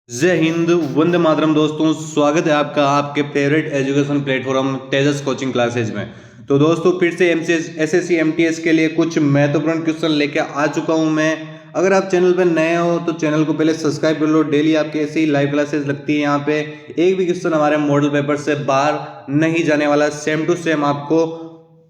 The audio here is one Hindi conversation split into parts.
जय हिंद, वंदे मातरम। दोस्तों, स्वागत है आपका आपके फेवरेट एजुकेशन प्लेटफॉर्म तेजस कोचिंग क्लासेज में। तो दोस्तों, फिर से एमसीएस एसएससी एमटीएस के लिए कुछ महत्वपूर्ण क्वेश्चन लेके आ चुका हूं मैं। अगर आप चैनल पर नए हो तो चैनल को पहले सब्सक्राइब कर लो। डेली आपके ऐसे ही लाइव क्लासेस लगती है यहाँ पे। एक भी क्वेश्चन हमारे मॉडल पेपर से बाहर नहीं जाने वाला, सेम टू सेम आपको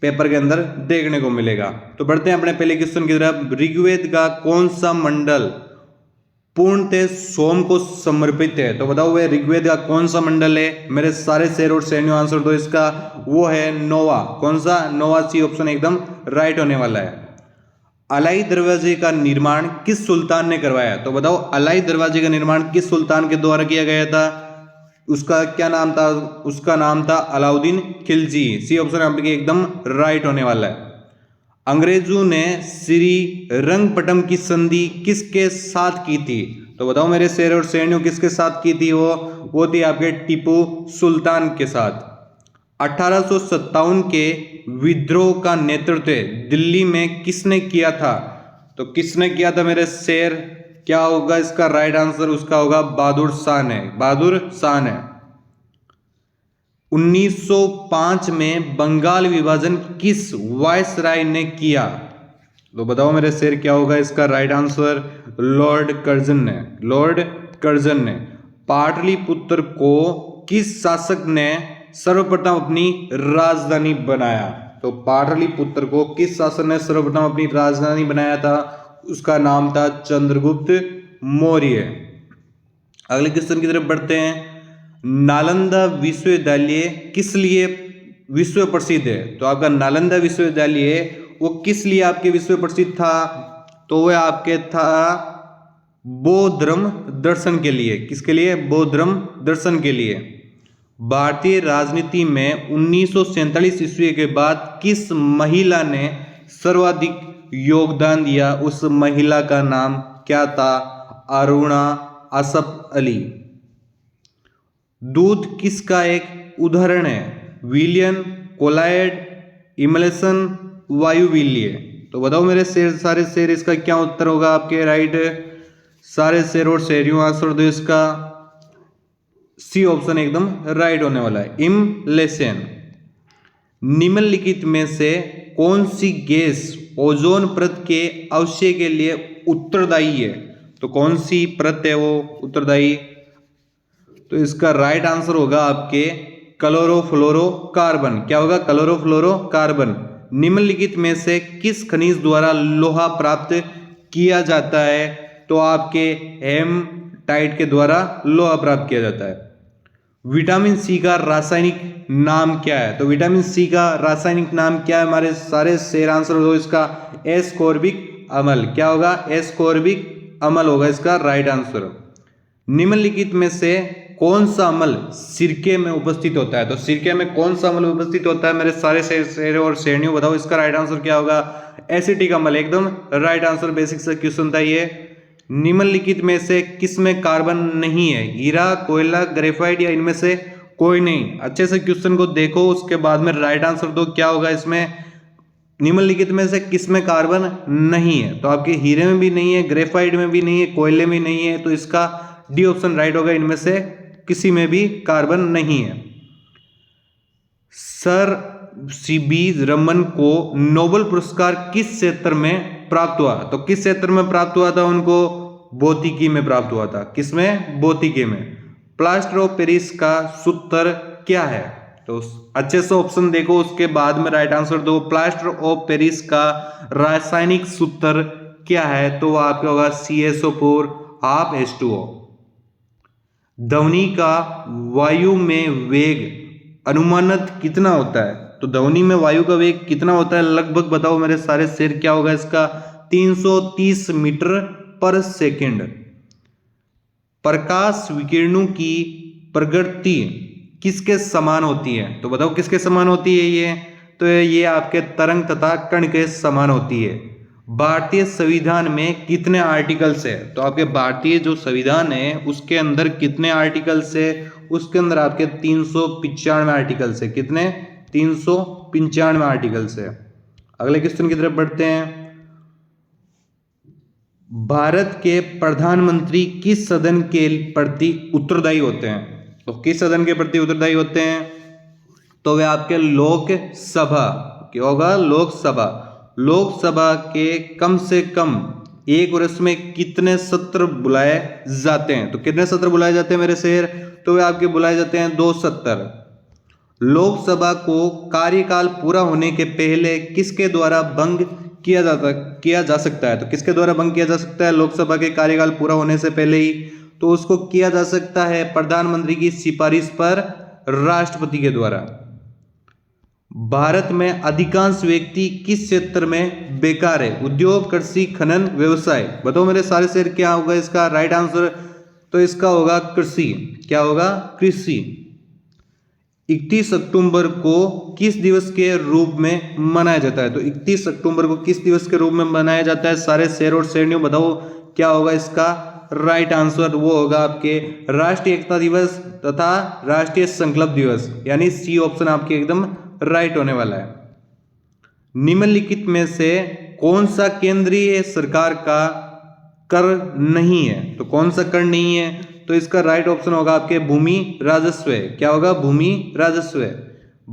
पेपर के अंदर देखने को मिलेगा। तो बढ़ते हैं अपने पहले क्वेश्चन की तरफ। ऋग्वेद का कौन सा मंडल पूर्णतः सोम को समर्पित है? तो बताओ वे ऋग्वेद का कौन सा मंडल है? मेरे सारे शेर और सैनियों आंसर दो इसका। वो है नोवा। कौन सा? नोवा। सी ऑप्शन एकदम राइट होने वाला है। अलाई दरवाजे का निर्माण किस सुल्तान ने करवाया? तो बताओ अलाई दरवाजे का निर्माण किस सुल्तान के द्वारा किया गया था? उसका क्या नाम था? उसका नाम था अलाउद्दीन खिलजी। सी ऑप्शन आपके एकदम राइट होने वाला है। अंग्रेजों ने श्री रंगपट्टम की संधि किसके साथ की थी? तो बताओ मेरे शेर और सैनियों, किसके साथ की थी? वो थी आपके टीपू सुल्तान के साथ। 1857 के विद्रोह का नेतृत्व दिल्ली में किसने किया था? तो किसने किया था मेरे शेर? क्या होगा इसका राइट आंसर? उसका होगा बहादुर शाह ने। बहादुर शाह ने। 1905 में बंगाल विभाजन किस वायसराय ने किया? तो बताओ मेरे शेर, क्या होगा इसका राइट आंसर? लॉर्ड कर्जन ने। लॉर्ड कर्जन ने। पाटलिपुत्र को किस शासक ने सर्वप्रथम अपनी राजधानी बनाया? तो पाटलिपुत्र को किस शासक ने सर्वप्रथम अपनी राजधानी बनाया था? उसका नाम था चंद्रगुप्त मौर्य। अगले क्वेश्चन की तरफ बढ़ते हैं। नालंदा विश्वविद्यालय किस लिए विश्व प्रसिद्ध है? तो आपका नालंदा विश्वविद्यालय वो किस लिए आपके विश्व प्रसिद्ध था? तो वह आपके था बौद्ध धर्म दर्शन के लिए। किसके लिए? बौद्ध धर्म दर्शन के लिए। भारतीय राजनीति में 1947 ईस्वी के बाद किस महिला ने सर्वाधिक योगदान दिया? उस महिला का नाम क्या था? अरुणा असफ अली। दूध किसका एक उदाहरण है? विलियन, कोलाइड, इमल्सन, वायुवील्य। तो बताओ मेरे शेर, सारे शेर, इसका क्या उत्तर होगा आपके राइट? सारे शेर और शेरियों आंसर दो इसका। सी ऑप्शन एकदम राइट होने वाला है, इमलेशन। निम्नलिखित में से कौन सी गैस ओजोन परत के अवक्षय के लिए उत्तरदायी है? तो कौन सी परत है वो उत्तरदायी? तो इसका राइट आंसर होगा आपके क्लोरोफ्लोरोकार्बन। क्या होगा? क्लोरोफ्लोरोकार्बन। निम्नलिखित में से किस खनिज द्वारा लोहा प्राप्त किया जाता है? तो आपके हेमटाइट के द्वारा लोहा प्राप्त किया जाता है। विटामिन सी का रासायनिक नाम क्या है? तो विटामिन सी का रासायनिक नाम क्या है? हमारे सारे शेर आंसर दो इसका। एस्कॉर्बिक अम्ल। क्या होगा? एस्कॉर्बिक अम्ल होगा इसका राइट आंसर। निम्नलिखित में से कौन सा अम्ल सिरके में उपस्थित होता है? तो सिरके में कौन सा अम्ल उपस्थित होता है? मेरे सारे शेर और श्रेणियों बताओ इसका राइट आंसर क्या होगा? एसिटिक अम्ल। एकदम राइट आंसर। बेसिक सा क्वेश्चन था ये। निम्नलिखित में से किसमें कार्बन नहीं है? हीरा, कोयला, ग्रेफाइट या इनमें से कोई नहीं? अच्छे से क्वेश्चन को देखो, उसके बाद में राइट आंसर दो। क्या होगा इसमें? निम्नलिखित में से किसमें कार्बन नहीं है? तो आपके हीरे में भी नहीं है, ग्रेफाइट में भी नहीं है, कोयले में नहीं है। तो इसका डी ऑप्शन राइट होगा। इनमें से किसी में भी कार्बन नहीं है। सर सीबी रमन को नोबेल पुरस्कार किस क्षेत्र में प्राप्त हुआ? तो किस क्षेत्र में प्राप्त हुआ था उनको? भौतिकी में प्राप्त हुआ था। किसमें? भौतिकी में। प्लास्टर ऑफ पेरिस का सूत्र क्या है? तो अच्छे से ऑप्शन देखो, उसके बाद में राइट आंसर दो। प्लास्टर ऑफ पेरिस का रासायनिक सूत्र क्या है? तो वह आपका होगा CaSO4 हाफ H2O। ध्वनि का वायु में वेग अनुमानित कितना होता है? तो ध्वनि में वायु का वेग कितना होता है लगभग? बताओ मेरे सारे शेर, क्या होगा इसका? 330 मीटर पर सेकंड। प्रकाश विकिरणों की प्रगति किसके समान होती है? तो बताओ किसके समान होती है ये? तो ये आपके तरंग तथा कण के समान होती है। भारतीय संविधान में कितने आर्टिकल्स है? तो आपके भारतीय जो संविधान है उसके अंदर कितने आर्टिकल्स है? उसके अंदर आपके 395 आर्टिकल्स है। कितने? 395 आर्टिकल्स है। अगले क्वेश्चन की तरफ बढ़ते हैं। भारत के प्रधानमंत्री किस सदन के प्रति उत्तरदायी होते हैं? तो किस सदन के प्रति उत्तरदायी होते हैं? तो वे आपके लोकसभा, क्या होगा? लोकसभा। लोकसभा के कम से कम एक वर्ष में कितने सत्र बुलाए जाते हैं? तो कितने सत्र बुलाए जाते हैं मेरे शेर? तो वे आपके बुलाए जाते हैं 2 सत्र। लोकसभा को कार्यकाल पूरा होने के पहले किसके द्वारा भंग किया जा सकता है? तो किसके द्वारा भंग किया जा सकता है लोकसभा के कार्यकाल पूरा होने से पहले ही? तो उसको किया जा सकता है प्रधानमंत्री की सिफारिश पर राष्ट्रपति के द्वारा। भारत में अधिकांश व्यक्ति किस क्षेत्र में बेकार है? उद्योग, कृषि, खनन, व्यवसाय। बताओ मेरे सारे शेर क्या होगा इसका राइट आंसर? तो इसका होगा कृषि। क्या होगा? कृषि। 31 अक्टूबर को किस दिवस के रूप में मनाया जाता है? तो 31 अक्टूबर को किस दिवस के रूप में मनाया जाता है? सारे शेर और शेरनियों बताओ क्या होगा इसका राइट आंसर? वो होगा आपके राष्ट्रीय एकता दिवस तथा राष्ट्रीय संकल्प दिवस, यानी सी ऑप्शन आपके एकदम राइट होने वाला है। निम्नलिखित में से कौन सा केंद्रीय सरकार का कर नहीं है? तो कौन सा कर नहीं है? तो इसका राइट ऑप्शन होगा आपके भूमि राजस्व। क्या होगा? भूमि राजस्व।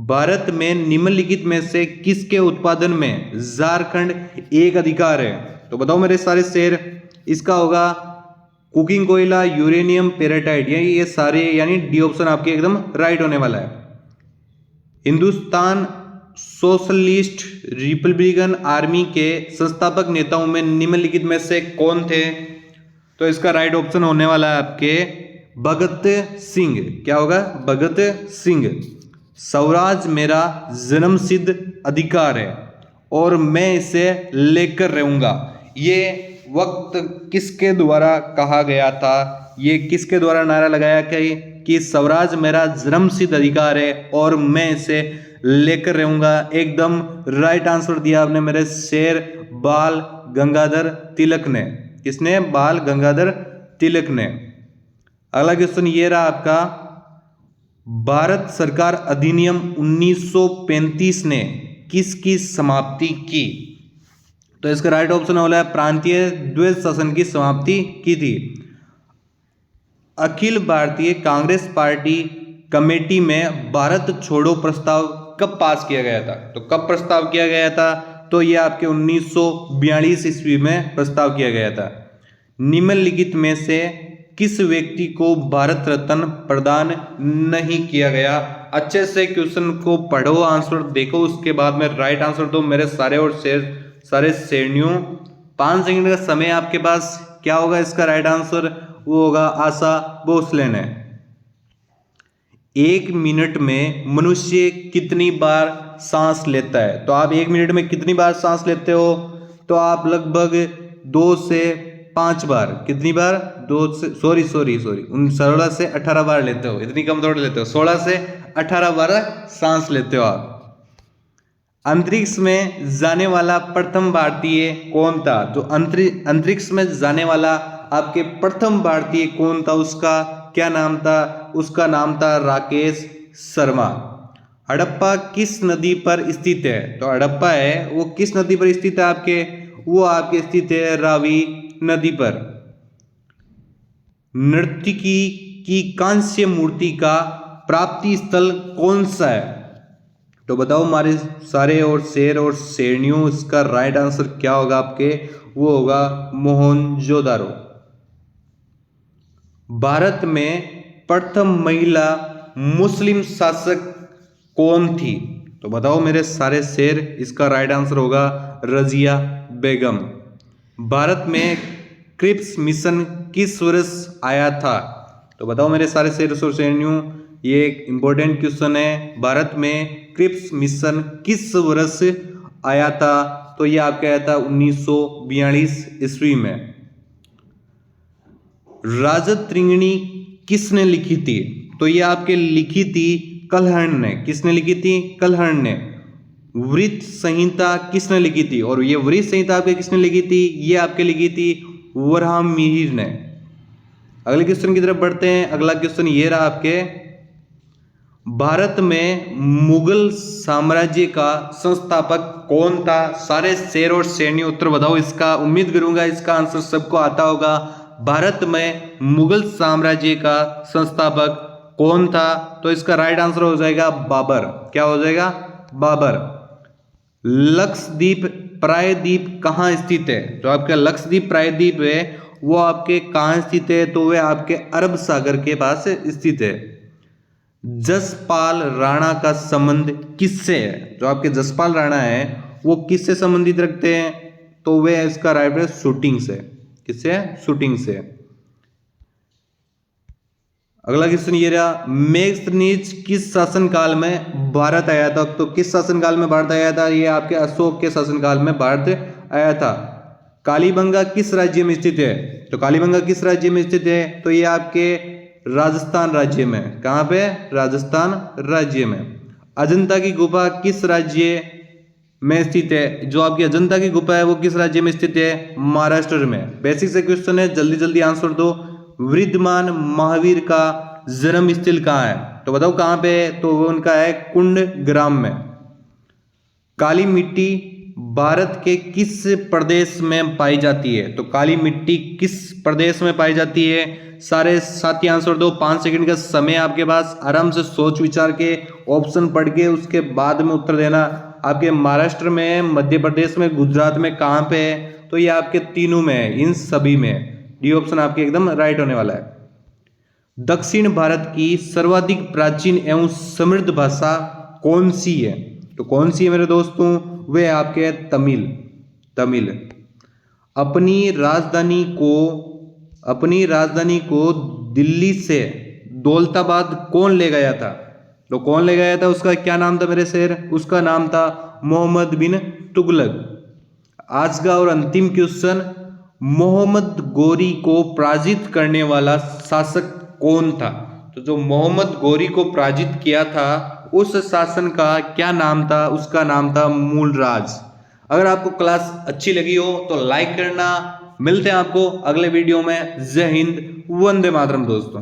भारत में निम्नलिखित में से किसके उत्पादन में झारखंड एक अधिकार है? तो बताओ मेरे सारे शेर, इसका होगा कुकिंग कोयला, यूरेनियम, पेराटाइट, ये सारे, यानी डी ऑप्शन आपके एकदम राइट होने वाला है। हिंदुस्तान सोशलिस्ट रिपब्लिकन आर्मी के संस्थापक नेताओं में निम्नलिखित में से कौन थे? तो इसका राइट ऑप्शन होने वाला है आपके भगत सिंह। क्या होगा? भगत सिंह। स्वराज मेरा जन्मसिद्ध अधिकार है और मैं इसे लेकर रहूंगा, ये वक्त किसके द्वारा कहा गया था? ये किसके द्वारा नारा लगाया गया कि स्वराज मेरा जन्मसिद्ध अधिकार है और मैं इसे लेकर रहूंगा? एकदम राइट आंसर दिया आपने मेरे शेर, बाल गंगाधर तिलक ने। किसने? बाल गंगाधर तिलक ने। अगला क्वेश्चन ये रहा आपका, भारत सरकार अधिनियम 1935 ने किसकी समाप्ति की? तो इसका राइट ऑप्शन वाला है प्रांतीय द्वैध शासन की समाप्ति की थी। अखिल भारतीय कांग्रेस पार्टी कमेटी में भारत छोड़ो प्रस्ताव कब पास किया गया था? तो कब प्रस्ताव किया गया था? तो ये आपके 1942 ईस्वी में प्रस्ताव किया गया था। निम्नलिखित में से किस व्यक्ति को भारत रत्न प्रदान नहीं किया गया? अच्छे से क्वेश्चन को पढ़ो, आंसर देखो, उसके बाद में राइट आंसर दो मेरे सारे और सारे श्रेणियों। 5 सेकंड का समय आपके पास। क्या होगा इसका राइट आंसर? वो होगा आशा भोसले ने। 1 मिनट में मनुष्य कितनी बार सांस लेता है? तो आप 1 मिनट में कितनी बार सांस लेते हो? तो आप लगभग 2 से 5 बार। कितनी बार? 2 से सॉरी 16 से 18 बार लेते हो। इतनी कम थोड़ी लेते हो, 16 से 18 बार सांस लेते हो आप। अंतरिक्ष में जाने वाला प्रथम भारतीय कौन था? तो अंतरिक्ष में जाने वाला आपके प्रथम भारतीय कौन था? उसका क्या नाम था? उसका नाम था राकेश शर्मा। हड़प्पा किस नदी पर स्थित है? तो हड़प्पा है वो किस नदी पर स्थित है आपके? वो आपके स्थित है रावी नदी पर। नर्तकी की कांस्य मूर्ति का प्राप्ति स्थल कौन सा है? तो बताओ हमारे सारे और शेर और शेरनियों, इसका राइट आंसर क्या होगा आपके? वो होगा मोहनजोदारो। भारत में प्रथम महिला मुस्लिम शासक कौन थी? तो बताओ मेरे सारे शेर, इसका राइट आंसर होगा रजिया बेगम। भारत में क्रिप्स मिशन किस वर्ष आया था? तो बताओ मेरे सारे शेर और शेरनियों, ये एक इंपॉर्टेंट क्वेश्चन है। भारत में क्रिप्स मिशन किस वर्ष आया था? तो ये आपका आया था 1942 ईस्वी में। राजत्रिंगिणी किसने लिखी थी? तो ये आपके लिखी थी कलहण ने। किसने लिखी थी? कलहण ने। वृत्त संहिता किसने लिखी थी? और ये वृत्त संहिता आपके किसने लिखी थी? ये आपके लिखी थी वराहमिहिर ने। अगले क्वेश्चन की तरफ बढ़ते हैं। अगला क्वेश्चन ये रहा आपके, भारत में मुगल साम्राज्य का संस्थापक कौन था? सारे शेर और शेरनी उत्तर बताओ इसका। उम्मीद करूंगा इसका आंसर सबको आता होगा। भारत में मुगल साम्राज्य का संस्थापक कौन था? तो इसका राइट आंसर हो जाएगा बाबर। क्या हो जाएगा? बाबर। लक्षद्वीप प्रायद्वीप कहाँ स्थित है? जो आपका लक्षद्वीप प्रायद्वीप है वो आपके कहाँ स्थित है? तो वह आपके अरब सागर के पास स्थित है। जसपाल राणा का संबंध किससे है? जो आपके जसपाल राणा है वो किससे संबंधित रखते हैं? तो वे इसका राइट है शूटिंग से। किससे? शूटिंग से। अगला क्वेश्चन ये रहा, मेघसनीज किस शासनकाल में भारत आया था? तो किस शासनकाल में भारत आया था? ये आपके अशोक के शासनकाल में भारत आया था। कालीबंगा किस राज्य में स्थित है? तो कालीबंगा किस राज्य में स्थित है? तो ये आपके राजस्थान राज्य में। कहां पे? राजस्थान राज्य में। अजंता की गुफा किस राज्य में स्थित है? जो आपकी अजंता की गुफा है वो किस राज्य में स्थित है? महाराष्ट्र में। बेसिक से क्वेश्चन है, जल्दी जल्दी आंसर दो। विद्यमान महावीर का जन्म स्थल कहाँ है? तो बताओ कहां पे है? तो वो उनका है कुंड ग्राम में। काली मिट्टी भारत के किस प्रदेश में पाई जाती है? तो काली मिट्टी किस प्रदेश में पाई जाती है? सारे साथी आंसर दो। 5 सेकंड का समय आपके पास, आराम से सोच विचार के ऑप्शन पढ़ के उसके बाद में उत्तर देना। आपके महाराष्ट्र में, मध्य प्रदेश में, गुजरात में, कहां पे है? तो ये आपके तीनों में है, इन सभी में। डी ऑप्शन आपके एकदम राइट होने वाला है। दक्षिण भारत की सर्वाधिक प्राचीन एवं समृद्ध भाषा कौन सी है? तो कौन सी है मेरे दोस्तों? वे आपके तमिल। तमिल। अपनी राजधानी को दिल्ली से दौलताबाद कौन ले गया था? तो कौन ले गया था? उसका क्या नाम था मेरे शेर? उसका नाम था मोहम्मद बिन तुगलक। आज का और अंतिम क्वेश्चन, मोहम्मद गोरी को पराजित करने वाला शासक कौन था? तो जो मोहम्मद गोरी को पराजित किया था उस शासन का क्या नाम था? उसका नाम था मूलराज। अगर आपको क्लास अच्छी लगी हो तो लाइक करना। मिलते हैं आपको अगले वीडियो में। जय हिंद, वंदे मातरम दोस्तों।